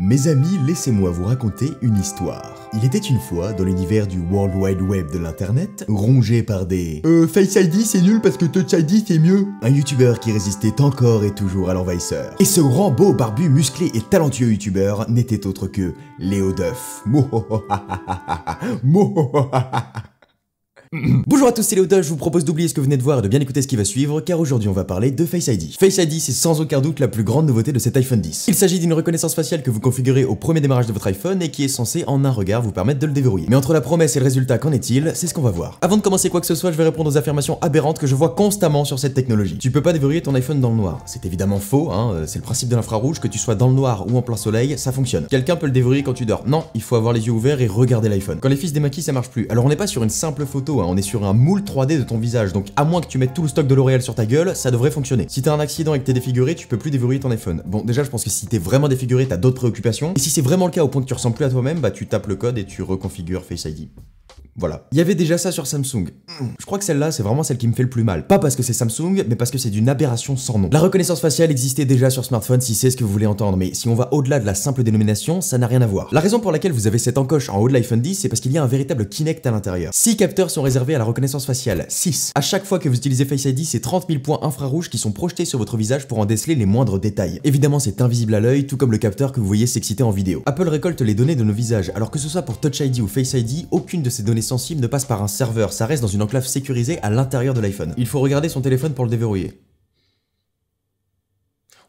Mes amis, laissez-moi vous raconter une histoire. Il était une fois, dans l'univers du World Wide Web de l'internet, rongé par des Face ID c'est nul parce que Touch ID c'est mieux. Un youtubeur qui résistait encore et toujours à l'envahisseur. Et ce grand, beau, barbu, musclé et talentueux youtubeur n'était autre que Léo Duff. Bonjour à tous, c'est Léo Duff, je vous propose d'oublier ce que vous venez de voir et de bien écouter ce qui va suivre, car aujourd'hui on va parler de Face ID. Face ID, c'est sans aucun doute la plus grande nouveauté de cet iPhone X. Il s'agit d'une reconnaissance faciale que vous configurez au premier démarrage de votre iPhone et qui est censée en un regard vous permettre de le déverrouiller. Mais entre la promesse et le résultat, qu'en est-il? C'est ce qu'on va voir. Avant de commencer quoi que ce soit, je vais répondre aux affirmations aberrantes que je vois constamment sur cette technologie. Tu peux pas déverrouiller ton iPhone dans le noir. C'est évidemment faux, hein, c'est le principe de l'infrarouge, que tu sois dans le noir ou en plein soleil, ça fonctionne. Quelqu'un peut le déverrouiller quand tu dors. Non, il faut avoir les yeux ouverts et regarder l'iPhone. Quand les fils démaquillent, ça marche plus. Alors on n'est pas sur une simple photo, hein, on est sur un moule 3D de ton visage, donc à moins que tu mettes tout le stock de L'Oréal sur ta gueule, ça devrait fonctionner. Si t'as un accident et que t'es défiguré, tu peux plus déverrouiller ton iPhone. Bon, déjà je pense que si t'es vraiment défiguré, t'as d'autres préoccupations, et si c'est vraiment le cas au point que tu ressembles plus à toi-même, bah tu tapes le code et tu reconfigures Face ID. Voilà. Il y avait déjà ça sur Samsung. Je crois que celle-là, c'est vraiment celle qui me fait le plus mal. Pas parce que c'est Samsung, mais parce que c'est d'une aberration sans nom. La reconnaissance faciale existait déjà sur smartphone si c'est ce que vous voulez entendre, mais si on va au-delà de la simple dénomination, ça n'a rien à voir. La raison pour laquelle vous avez cette encoche en haut de l'iPhone X, c'est parce qu'il y a un véritable Kinect à l'intérieur. 6 capteurs sont réservés à la reconnaissance faciale. 6. À chaque fois que vous utilisez Face ID, c'est 30 000 points infrarouges qui sont projetés sur votre visage pour en déceler les moindres détails. Évidemment, c'est invisible à l'œil, tout comme le capteur que vous voyez s'exciter en vidéo. Apple récolte les données de nos visages, alors que ce soit pour Touch ID ou Face ID, aucune de ces données sensibles ne passe par un serveur, ça reste dans une enclave sécurisée à l'intérieur de l'iPhone. Il faut regarder son téléphone pour le déverrouiller.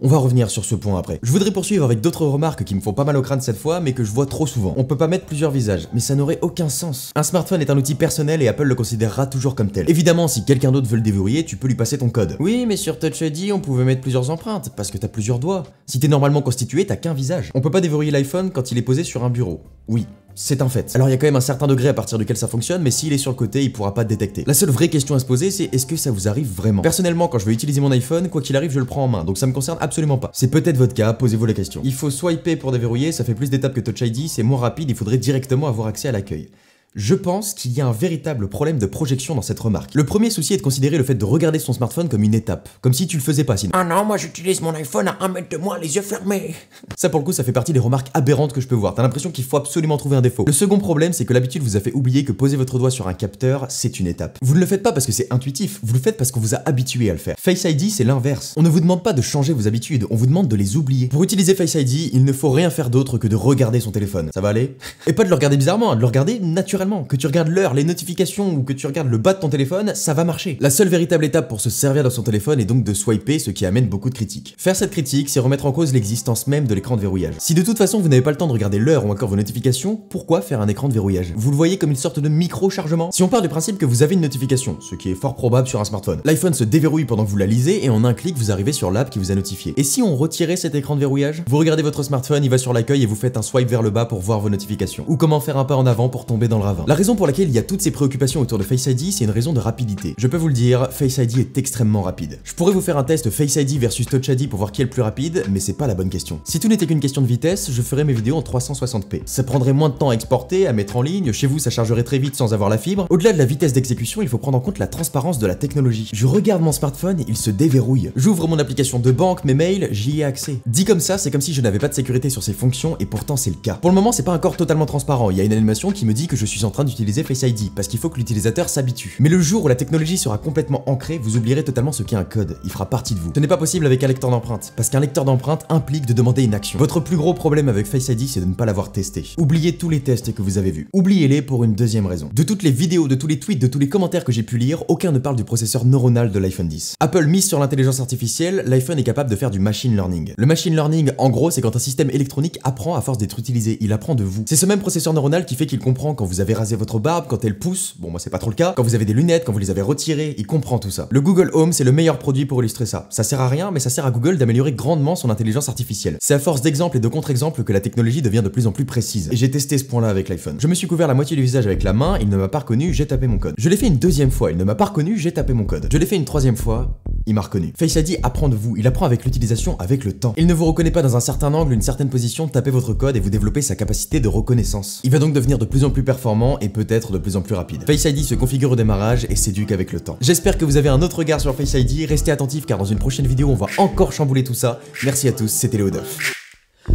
On va revenir sur ce point après. Je voudrais poursuivre avec d'autres remarques qui me font pas mal au crâne cette fois, mais que je vois trop souvent. On peut pas mettre plusieurs visages, mais ça n'aurait aucun sens. Un smartphone est un outil personnel et Apple le considérera toujours comme tel. Évidemment, si quelqu'un d'autre veut le déverrouiller, tu peux lui passer ton code. Oui, mais sur Touch ID, on pouvait mettre plusieurs empreintes, parce que t'as plusieurs doigts. Si t'es normalement constitué, t'as qu'un visage. On peut pas déverrouiller l'iPhone quand il est posé sur un bureau. Oui. C'est un fait. Alors il y a quand même un certain degré à partir duquel ça fonctionne, mais s'il est sur le côté, il pourra pas te détecter. La seule vraie question à se poser, c'est est-ce que ça vous arrive vraiment? Personnellement, quand je veux utiliser mon iPhone, quoi qu'il arrive, je le prends en main, donc ça me concerne absolument pas. C'est peut-être votre cas, posez-vous la question. Il faut swiper pour déverrouiller, ça fait plus d'étapes que Touch ID, c'est moins rapide, il faudrait directement avoir accès à l'accueil. Je pense qu'il y a un véritable problème de projection dans cette remarque. Le premier souci est de considérer le fait de regarder son smartphone comme une étape, comme si tu le faisais pas sinon. Ah non, moi j'utilise mon iPhone à 1 mètre de moi, les yeux fermés. Ça pour le coup, ça fait partie des remarques aberrantes que je peux voir. T'as l'impression qu'il faut absolument trouver un défaut. Le second problème, c'est que l'habitude vous a fait oublier que poser votre doigt sur un capteur, c'est une étape. Vous ne le faites pas parce que c'est intuitif, vous le faites parce qu'on vous a habitué à le faire. Face ID, c'est l'inverse. On ne vous demande pas de changer vos habitudes, on vous demande de les oublier. Pour utiliser Face ID, il ne faut rien faire d'autre que de regarder son téléphone. Ça va aller? Et pas de le regarder bizarrement, de le regarder naturellement. Que tu regardes l'heure, les notifications ou que tu regardes le bas de ton téléphone, ça va marcher. La seule véritable étape pour se servir de son téléphone est donc de swiper, ce qui amène beaucoup de critiques. Faire cette critique, c'est remettre en cause l'existence même de l'écran de verrouillage. Si de toute façon vous n'avez pas le temps de regarder l'heure ou encore vos notifications, pourquoi faire un écran de verrouillage? Vous le voyez comme une sorte de micro-chargement? Si on part du principe que vous avez une notification, ce qui est fort probable sur un smartphone, l'iPhone se déverrouille pendant que vous la lisez et en un clic vous arrivez sur l'app qui vous a notifié. Et si on retirait cet écran de verrouillage? Vous regardez votre smartphone, il va sur l'accueil et vous faites un swipe vers le bas pour voir vos notifications. Ou comment faire un pas en avant pour tomber dans le ravin. La raison pour laquelle il y a toutes ces préoccupations autour de Face ID, c'est une raison de rapidité. Je peux vous le dire, Face ID est extrêmement rapide. Je pourrais vous faire un test Face ID versus Touch ID pour voir qui est le plus rapide, mais c'est pas la bonne question. Si tout n'était qu'une question de vitesse, je ferais mes vidéos en 360p. Ça prendrait moins de temps à exporter, à mettre en ligne, chez vous ça chargerait très vite sans avoir la fibre. Au-delà de la vitesse d'exécution, il faut prendre en compte la transparence de la technologie. Je regarde mon smartphone, il se déverrouille. J'ouvre mon application de banque, mes mails, j'y ai accès. Dit comme ça, c'est comme si je n'avais pas de sécurité sur ces fonctions et pourtant c'est le cas. Pour le moment, c'est pas encore totalement transparent. Il y a une animation qui me dit que je suis en train d'utiliser Face ID parce qu'il faut que l'utilisateur s'habitue. Mais le jour où la technologie sera complètement ancrée, vous oublierez totalement ce qu'est un code, il fera partie de vous. Ce n'est pas possible avec un lecteur d'empreintes, parce qu'un lecteur d'empreintes implique de demander une action. Votre plus gros problème avec Face ID, c'est de ne pas l'avoir testé. Oubliez tous les tests que vous avez vus. Oubliez-les pour une deuxième raison. De toutes les vidéos, de tous les tweets, de tous les commentaires que j'ai pu lire, aucun ne parle du processeur neuronal de l'iPhone X. Apple mise sur l'intelligence artificielle, l'iPhone est capable de faire du machine learning. Le machine learning, en gros, c'est quand un système électronique apprend à force d'être utilisé, il apprend de vous. C'est ce même processeur neuronal qui fait qu'il comprend quand vous avez rasé votre barbe, quand elle pousse, bon moi c'est pas trop le cas, quand vous avez des lunettes, quand vous les avez retirées, il comprend tout ça. Le Google Home, c'est le meilleur produit pour illustrer ça. Ça sert à rien, mais ça sert à Google d'améliorer grandement son intelligence artificielle. C'est à force d'exemples et de contre-exemples que la technologie devient de plus en plus précise. Et j'ai testé ce point-là avec l'iPhone. Je me suis couvert la moitié du visage avec la main, il ne m'a pas reconnu, j'ai tapé mon code. Je l'ai fait une deuxième fois, il ne m'a pas reconnu, j'ai tapé mon code. Je l'ai fait une troisième fois, il m'a reconnu. Face ID apprend de vous, il apprend avec l'utilisation, avec le temps. Il ne vous reconnaît pas dans un certain angle, une certaine position, tapez votre code et vous développez sa capacité de reconnaissance. Il va donc devenir de plus en plus performant et peut-être de plus en plus rapide. Face ID se configure au démarrage et s'éduque avec le temps. J'espère que vous avez un autre regard sur Face ID, restez attentifs car dans une prochaine vidéo on va encore chambouler tout ça. Merci à tous, c'était Léo Duff.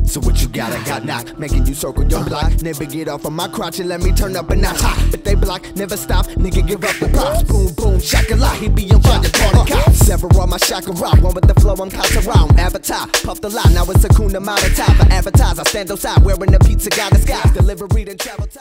So what you got? I got knocked, making you circle your block. Never get off of my crotch and let me turn up a notch. But they block, never stop, nigga give up the props. Boom, boom, shakalaka, he be on fire, party cops. Several on my shaka rock, one with the flow, I'm caught around. Avatar, puff the line, now it's a Kuna Matata. For advertise, I stand outside, wearing a pizza guy disguise. Delivery and travel time.